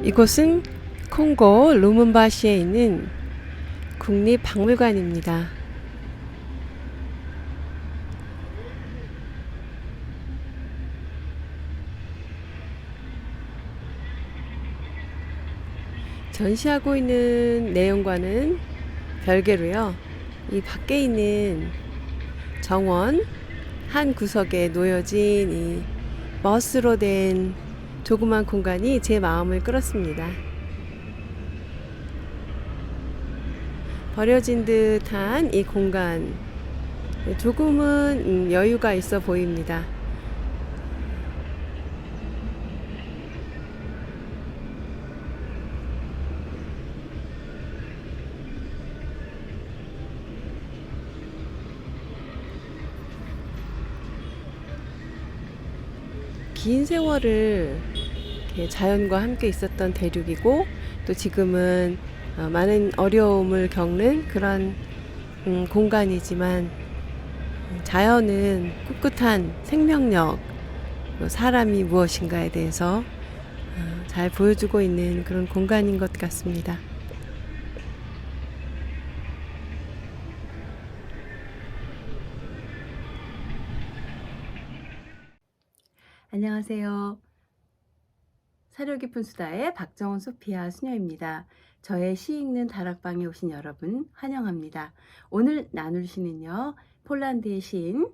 이곳은 콩고 루문바시에 있는 국립박물관입니다. 전시하고 있는 내용과는 별개로요, 이 밖에 있는 정원 한 구석에 놓여진 이 머스로 된 조그만 공간이 제 마음을 끌었습니다. 버려진 듯한 이 공간, 조금은 여유가 있어 보입니다. 긴 세월을 자연과 함께 있었던 대륙이고, 또 지금은 많은 어려움을 겪는 그런 공간이지만, 자연은 꿋꿋한 생명력, 사람이 무엇인가에 대해서 잘 보여주고 있는 그런 공간인 것 같습니다. 안녕하세요. 사려 깊은 수다의 박정원 소피아 수녀입니다. 저의 시 읽는 다락방에 오신 여러분 환영합니다. 오늘 나눌 시는요, 폴란드의 시인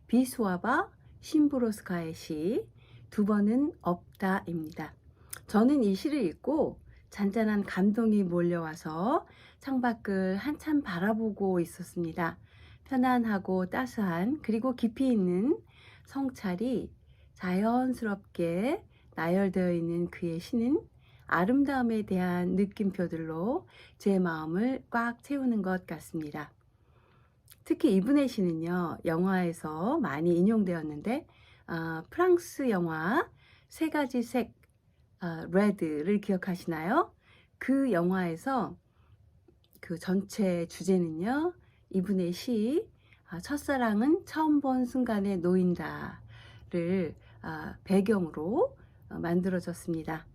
비스와바 심브로스카의 시 두 번은 없다입니다. 저는 이 시를 읽고 잔잔한 감동이 몰려와서 창밖을 한참 바라보고 있었습니다. 편안하고 따스한, 그리고 깊이 있는 성찰이 자연스럽게 나열되어 있는 그의 시는 아름다움에 대한 느낌표들로 제 마음을 꽉 채우는 것 같습니다. 특히 이분의 시는요, 영화에서 많이 인용되었는데, 프랑스 영화 세 가지 색, 레드를 기억하시나요? 그 영화에서 그 전체 주제는요, 이분의 시 첫사랑은 처음 본 순간에 놓인다를 배경으로 만들어졌습니다.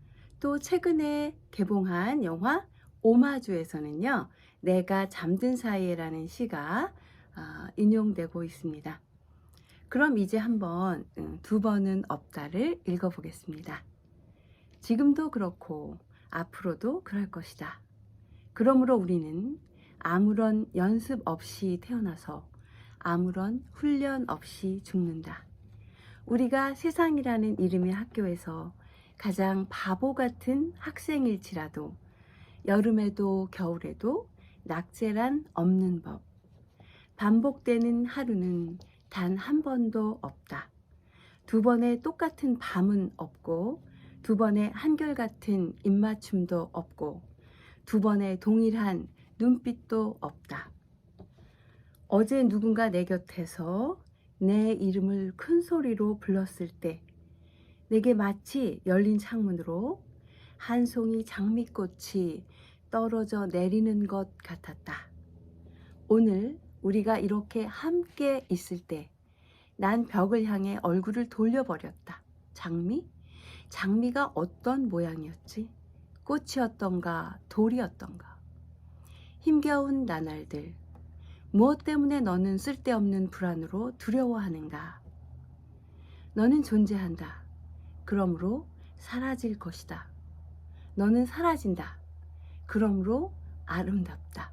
또 최근에 개봉한 영화 오마주에서는요, 내가 잠든 사이에라는 시가 인용되고 있습니다. 그럼 이제 한번 두 번은 없다를 읽어보겠습니다. 지금도 그렇고 앞으로도 그럴 것이다. 그러므로 우리는 아무런 연습 없이 태어나서 아무런 훈련 없이 죽는다. 우리가 세상이라는 이름의 학교에서 가장 바보 같은 학생일지라도 여름에도 겨울에도 낙제란 없는 법. 반복되는 하루는 단 한 번도 없다. 두 번의 똑같은 밤은 없고, 두 번의 한결같은 입맞춤도 없고, 두 번의 동일한 눈빛도 없다. 어제 누군가 내 곁에서 내 이름을 큰 소리로 불렀을 때 내게 마치 열린 창문으로 한 송이 장미꽃이 떨어져 내리는 것 같았다. 오늘 우리가 이렇게 함께 있을 때 난 벽을 향해 얼굴을 돌려버렸다. 장미? 장미가 어떤 모양이었지? 꽃이었던가 돌이었던가? 힘겨운 나날들, 무엇 때문에 너는 쓸데없는 불안으로 두려워하는가? 너는 존재한다. 그러므로 사라질 것이다. 너는 사라진다. 그러므로 아름답다.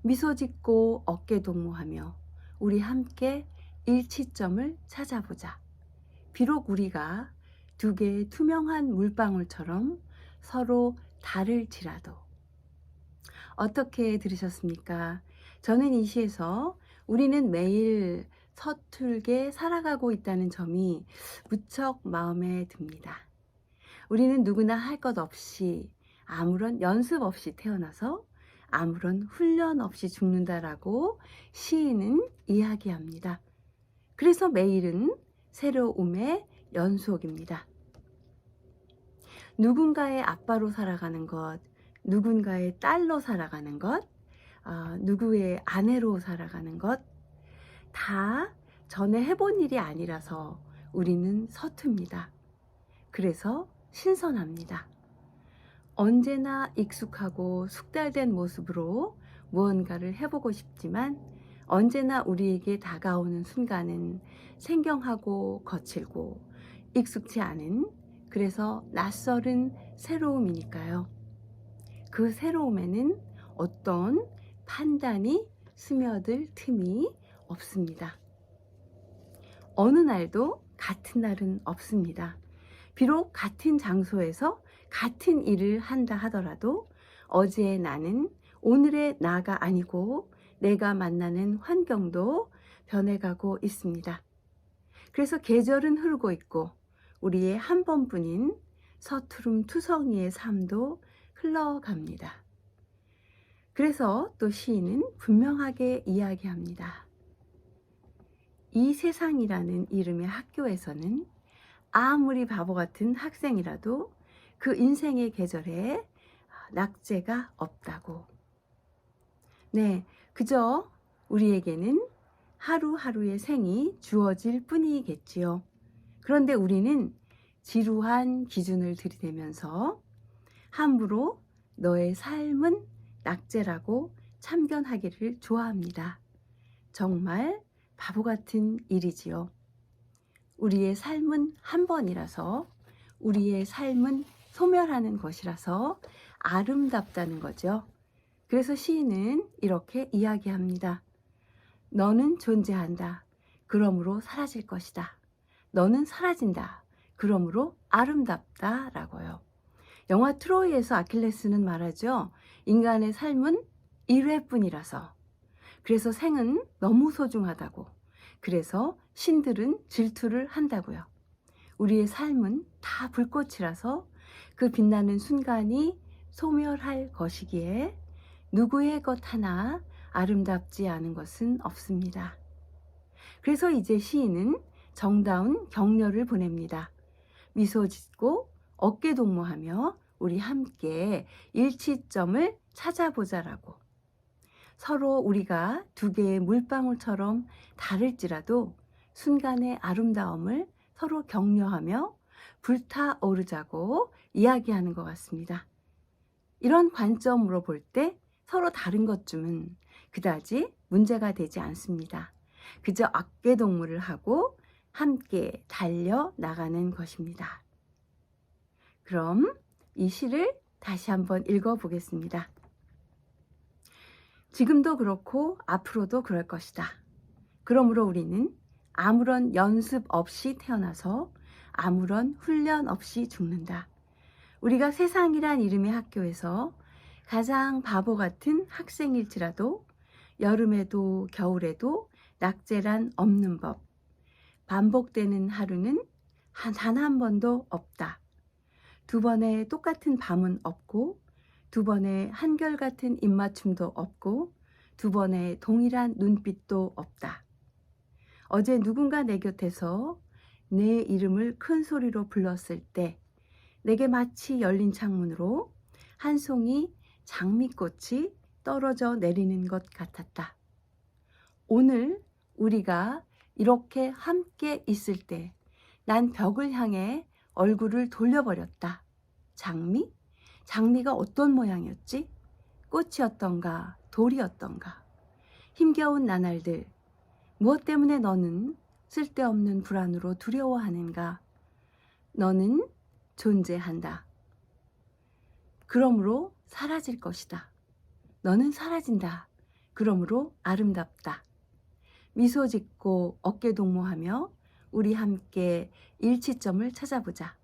미소 짓고 어깨 동무하며 우리 함께 일치점을 찾아보자. 비록 우리가 두 개의 투명한 물방울처럼 서로 다를지라도. 어떻게 들으셨습니까? 저는 이 시에서 우리는 매일 서툴게 살아가고 있다는 점이 무척 마음에 듭니다. 우리는 누구나 할 것 없이, 아무런 연습 없이 태어나서 아무런 훈련 없이 죽는다라고 시인은 이야기합니다. 그래서 매일은 새로움의 연속입니다. 누군가의 아빠로 살아가는 것, 누군가의 딸로 살아가는 것, 누구의 아내로 살아가는 것, 다 전에 해본 일이 아니라서 우리는 서툽니다. 그래서 신선합니다. 언제나 익숙하고 숙달된 모습으로 무언가를 해보고 싶지만 언제나 우리에게 다가오는 순간은 생경하고 거칠고 익숙치 않은, 그래서 낯설은 새로움이니까요. 그 새로움에는 어떤 판단이 스며들 틈이 없습니다. 어느 날도 같은 날은 없습니다. 비록 같은 장소에서 같은 일을 한다 하더라도 어제의 나는 오늘의 나가 아니고 내가 만나는 환경도 변해가고 있습니다. 그래서 계절은 흐르고 있고 우리의 한 번뿐인 서투름 투성이의 삶도 흘러갑니다. 그래서 또 시인은 분명하게 이야기합니다. 이 세상이라는 이름의 학교에서는 아무리 바보 같은 학생이라도 그 인생의 계절에 낙제가 없다고. 네, 그저 우리에게는 하루하루의 생이 주어질 뿐이겠지요. 그런데 우리는 지루한 기준을 들이대면서 함부로 너의 삶은 낙제라고 참견하기를 좋아합니다. 정말 바보 같은 일이지요. 우리의 삶은 한 번이라서, 우리의 삶은 소멸하는 것이라서 아름답다는 거죠. 그래서 시인은 이렇게 이야기합니다. 너는 존재한다. 그러므로 사라질 것이다. 너는 사라진다. 그러므로 아름답다. 라고요. 영화 트로이에서 아킬레스는 말하죠. 인간의 삶은 1회뿐이라서. 그래서 생은 너무 소중하다고. 그래서 신들은 질투를 한다고요. 우리의 삶은 다 불꽃이라서 그 빛나는 순간이 소멸할 것이기에 누구의 것 하나 아름답지 않은 것은 없습니다. 그래서 이제 시인은 정다운 격려를 보냅니다. 미소 짓고 어깨 동무하며 우리 함께 일치점을 찾아보자라고. 서로 우리가 두 개의 물방울처럼 다를지라도 순간의 아름다움을 서로 격려하며 불타오르자고 이야기하는 것 같습니다. 이런 관점으로 볼 때 서로 다른 것쯤은 그다지 문제가 되지 않습니다. 그저 어깨동무를 하고 함께 달려나가는 것입니다. 그럼 이 시를 다시 한번 읽어보겠습니다. 지금도 그렇고 앞으로도 그럴 것이다. 그러므로 우리는 아무런 연습 없이 태어나서 아무런 훈련 없이 죽는다. 우리가 세상이란 이름의 학교에서 가장 바보 같은 학생일지라도 여름에도 겨울에도 낙제란 없는 법. 반복되는 하루는 단 한 번도 없다. 두 번의 똑같은 밤은 없고 두 번의 한결같은 입맞춤도 없고 두 번의 동일한 눈빛도 없다. 어제 누군가 내 곁에서 내 이름을 큰 소리로 불렀을 때 내게 마치 열린 창문으로 한 송이 장미꽃이 떨어져 내리는 것 같았다. 오늘 우리가 이렇게 함께 있을 때 난 벽을 향해 얼굴을 돌려버렸다. 장미? 장미가 어떤 모양이었지? 꽃이었던가 돌이었던가. 힘겨운 나날들, 무엇 때문에 너는 쓸데없는 불안으로 두려워하는가? 너는 존재한다. 그러므로 사라질 것이다. 너는 사라진다. 그러므로 아름답다. 미소 짓고 어깨 동무하며 우리 함께 일치점을 찾아보자.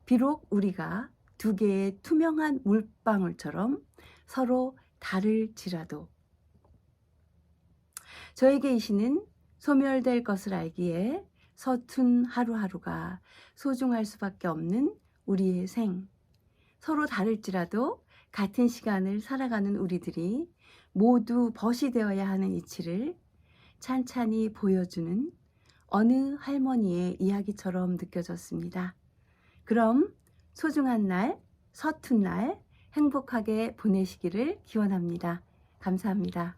비록 우리가 두 개의 투명한 물방울처럼 서로 다를지라도. 저에게 이 시는 소멸될 것을 알기에 서툰 하루하루가 소중할 수밖에 없는 우리의 생. 서로 다를지라도 같은 시간을 살아가는 우리들이 모두 벗이 되어야 하는 이치를 찬찬히 보여주는 어느 할머니의 이야기처럼 느껴졌습니다. 그럼 소중한 날, 서툰 날 행복하게 보내시기를 기원합니다. 감사합니다.